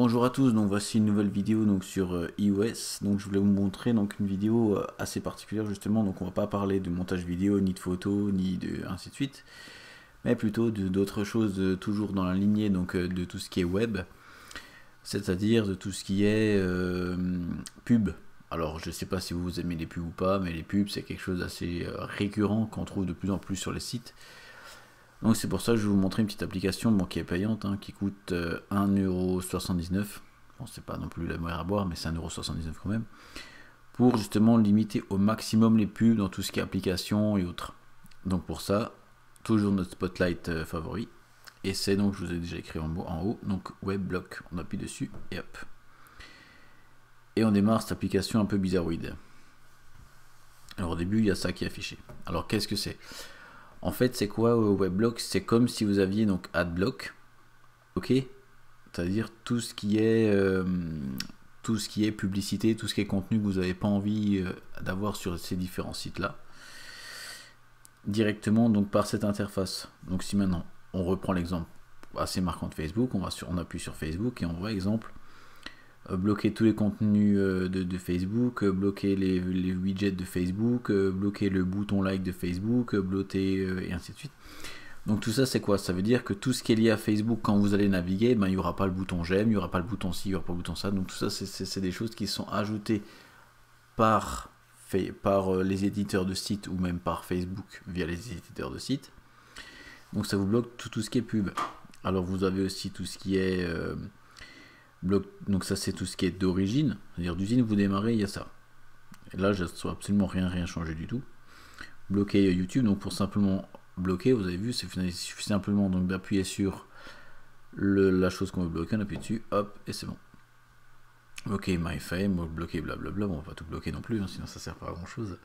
Bonjour à tous, donc voici une nouvelle vidéo donc sur iOS. Donc je voulais vous montrer donc une vidéo assez particulière justement. Donc on va pas parler de montage vidéo, ni de photos, ni de ainsi de suite, mais plutôt d'autres choses toujours dans la lignée donc de tout ce qui est web, c'est-à-dire de tout ce qui est pub. Alors je sais pas si vous aimez les pubs ou pas, mais les pubs c'est quelque chose d'assez récurrent qu'on trouve de plus en plus sur les sites. Donc c'est pour ça que je vais vous montrer une petite application qui est payante, qui coûte 1,79€. Bon, c'est pas non plus la mer à boire, mais c'est 1,79€ quand même. Pour justement limiter au maximum les pubs dans tout ce qui est application et autres. Donc pour ça, toujours notre spotlight favori. Et c'est donc, je vous ai déjà écrit en haut, donc WebBlock. On appuie dessus et hop. Et on démarre cette application un peu bizarroïde. Alors au début, il y a ça qui est affiché. Alors qu'est-ce que c'est ? En fait, c'est quoi WebBlock? C'est comme si vous aviez donc AdBlock, ok, c'est-à-dire tout ce qui est publicité, tout ce qui est contenu que vous n'avez pas envie d'avoir sur ces différents sites-là, directement donc par cette interface. Donc si maintenant on reprend l'exemple assez marquant de Facebook, on appuie sur Facebook et on voit exemple bloquer tous les contenus de Facebook, bloquer les widgets de Facebook, bloquer le bouton like de Facebook, bloquer et ainsi de suite. Donc tout ça c'est quoi? Ça veut dire que tout ce qui est lié à Facebook, quand vous allez naviguer, il n'y aura pas le bouton j'aime, il n'y aura pas le bouton ci, il n'y aura pas le bouton ça. Donc tout ça c'est des choses qui sont ajoutées par les éditeurs de sites ou même par Facebook via les éditeurs de sites. Donc ça vous bloque tout ce qui est pub. Alors vous avez aussi tout ce qui est donc ça c'est tout ce qui est d'origine, c'est-à-dire d'usine, vous démarrez, il y a ça. Et là je ne absolument rien changé du tout. Bloquer YouTube, donc pour simplement bloquer, vous avez vu, il suffit simplement donc d'appuyer sur la chose qu'on veut bloquer, on appuie dessus, hop, et c'est bon. Bloquer MyFame, bloquer blablabla, bon, on va pas tout bloquer non plus, sinon ça sert pas à grand chose.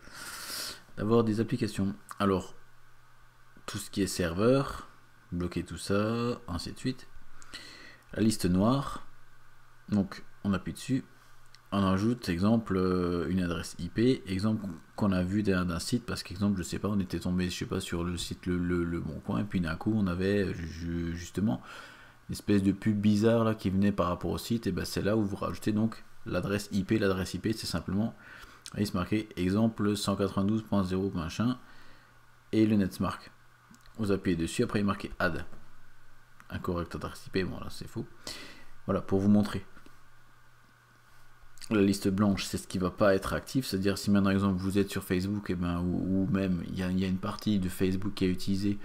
D'avoir des applications. Alors, tout ce qui est serveur, bloquer tout ça, ainsi de suite. La liste noire. Donc on appuie dessus, on ajoute exemple une adresse IP, exemple qu'on a vu d'un site, parce qu'exemple je sais pas, on était tombé je sais pas sur le site le Bon Coin, et puis d'un coup on avait justement une espèce de pub bizarre là qui venait par rapport au site, et ben c'est là où vous rajoutez donc l'adresse IP. L'adresse IP c'est simplement, il se marquait exemple 192.0 machin et le netmark. Vous appuyez dessus, après il est marqué add. Incorrect adresse IP, bon là c'est faux. Voilà pour vous montrer. La liste blanche, c'est ce qui va pas être actif, c'est-à-dire si maintenant exemple vous êtes sur Facebook, et ou même il y a une partie de Facebook qui est utilisée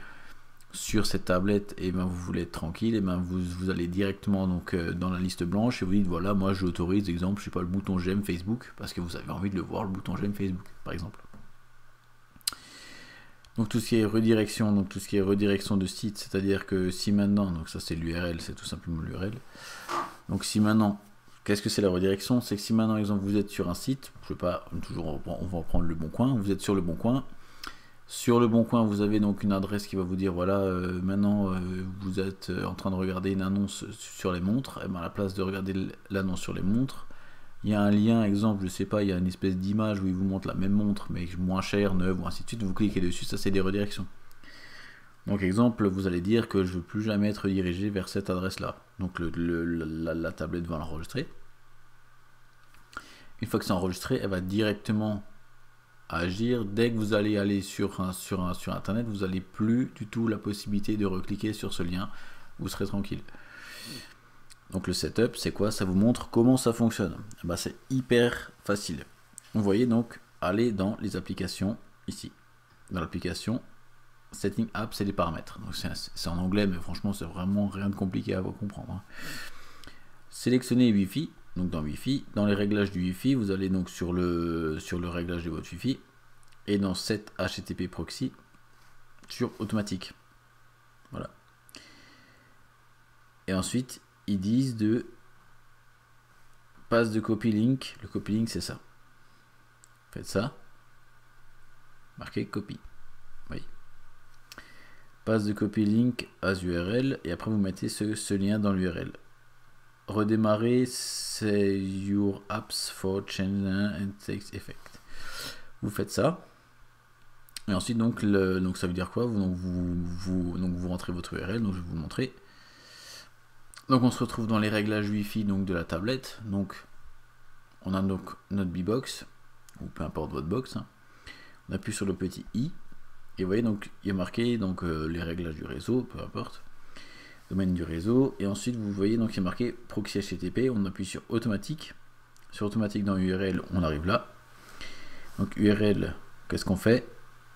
sur cette tablette, et vous voulez être tranquille, et vous allez directement donc dans la liste blanche et vous dites voilà, moi j'autorise exemple, je sais pas, le bouton j'aime Facebook, parce que vous avez envie de le voir, le bouton j'aime Facebook par exemple. Donc tout ce qui est redirection, de site, c'est-à-dire que si maintenant, donc ça c'est l'URL, c'est tout simplement l'URL. Donc si maintenant, qu'est-ce que c'est la redirection? C'est que si maintenant, exemple, vous êtes sur un site, je sais pas, toujours on va prendre le Bon Coin, vous êtes sur le Bon Coin. Sur le Bon Coin, vous avez donc une adresse qui va vous dire voilà, maintenant vous êtes en train de regarder une annonce sur les montres, et à la place de regarder l'annonce sur les montres, il y a un lien, exemple, je sais pas, il y a une espèce d'image où il vous montre la même montre mais moins chère, neuve ou ainsi de suite, vous cliquez dessus, ça c'est des redirections. Donc exemple, vous allez dire que je ne veux plus jamais être redirigé vers cette adresse là. Donc la tablette va l'enregistrer. Une fois que c'est enregistré, elle va directement agir. Dès que vous allez aller sur internet, vous n'avez plus du tout la possibilité de recliquer sur ce lien, vous serez tranquille. Donc le setup, c'est quoi? Ça vous montre comment ça fonctionne. C'est hyper facile. Vous voyez donc, allez dans les applications ici. Dans l'application Setting App, c'est les paramètres. Donc c'est en anglais, mais franchement, c'est vraiment rien de compliqué à vous comprendre. Sélectionnez Wi-Fi. Donc dans Wi-Fi, dans les réglages du Wi-Fi, vous allez donc sur le réglage de votre Wi-Fi et dans Set HTTP Proxy sur automatique. Voilà. Et ensuite, ils disent de passe de copy link. Le copy link, c'est ça. Faites ça. Marquez copy. Oui. Passe de copy link as URL et après vous mettez ce lien dans l'URL. Redémarrer, c'est your apps for change and text effect. Vous faites ça. Et ensuite, donc ça veut dire quoi? Vous rentrez votre URL, donc je vais vous le montrer. Donc on se retrouve dans les réglages Wi-Fi donc de la tablette. Donc on a donc notre B-Box, ou peu importe votre box, hein. On appuie sur le petit i, et vous voyez donc il y a marqué donc les réglages du réseau, peu importe, domaine du réseau, et ensuite vous voyez donc il y a marqué proxy HTTP, on appuie sur automatique. Sur automatique dans URL, on arrive là. Donc URL, qu'est-ce qu'on fait?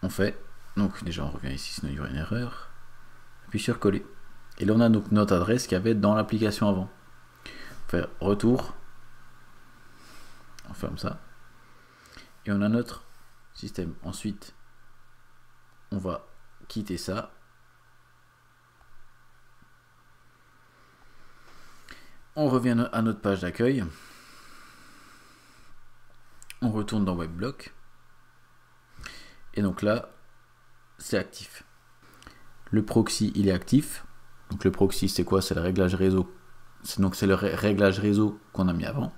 On fait, donc déjà on revient ici, sinon il y aura une erreur. Puis sur coller. Et là on a donc notre adresse qu'il y avait dans l'application avant. On fait retour. On ferme ça. Et on a notre système. Ensuite, on va quitter ça. On revient à notre page d'accueil. On retourne dans WebBlock. Et donc là, c'est actif. Le proxy, il est actif. Donc le proxy, c'est quoi? C'est le réglage réseau. Donc c'est le réglage réseau qu'on a mis avant.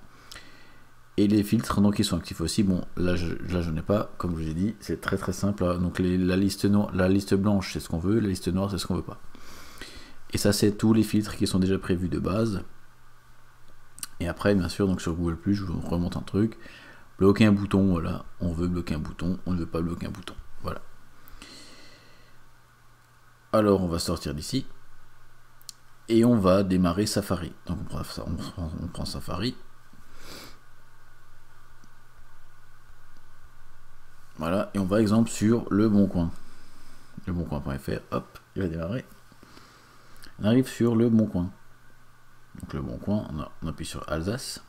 Et les filtres, donc ils sont actifs aussi. Bon, là je n'ai pas, comme je vous ai dit, c'est très très simple. Donc la liste blanche, c'est ce qu'on veut. La liste noire, c'est ce qu'on veut pas. Et ça, c'est tous les filtres qui sont déjà prévus de base. Et après, bien sûr, donc sur Google+, je vous remonte un truc. Bloquer un bouton, voilà, on veut bloquer un bouton, on ne veut pas bloquer un bouton, voilà. Alors on va sortir d'ici et on va démarrer Safari. Donc on prend Safari. Voilà, et on va exemple sur Le Bon Coin. Leboncoin.fr, hop, il va démarrer. On arrive sur Le Bon Coin. Donc Le Bon Coin, on appuie sur Alsace.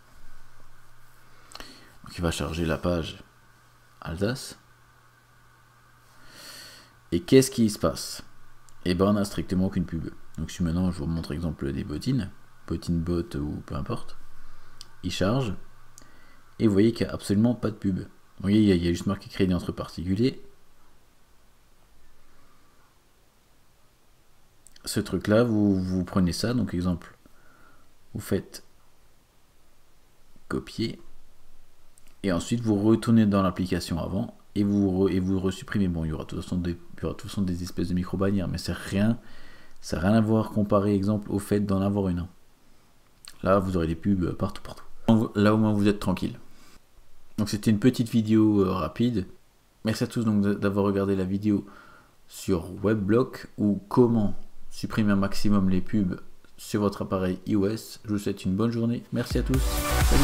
Donc il va charger la page Alsace. Et qu'est-ce qui se passe? Et ben on n'a strictement aucune pub. Donc si maintenant je vous montre exemple des bottines bot ou peu importe, il charge. Et vous voyez qu'il n'y a absolument pas de pub. Vous voyez, il y a juste marqué crédit entre particuliers. Ce truc là, vous prenez ça, donc exemple, vous faites copier. Et ensuite vous retournez dans l'application avant et vous resupprimez. Bon, il y aura de toute façon des espèces de micro-bannières, mais ça n'a rien à voir comparé exemple au fait d'en avoir une. Là vous aurez des pubs partout. Là au moins vous êtes tranquille. Donc c'était une petite vidéo rapide. Merci à tous donc d'avoir regardé la vidéo sur WebBlock ou comment supprimer un maximum les pubs sur votre appareil iOS. Je vous souhaite une bonne journée. Merci à tous. Salut.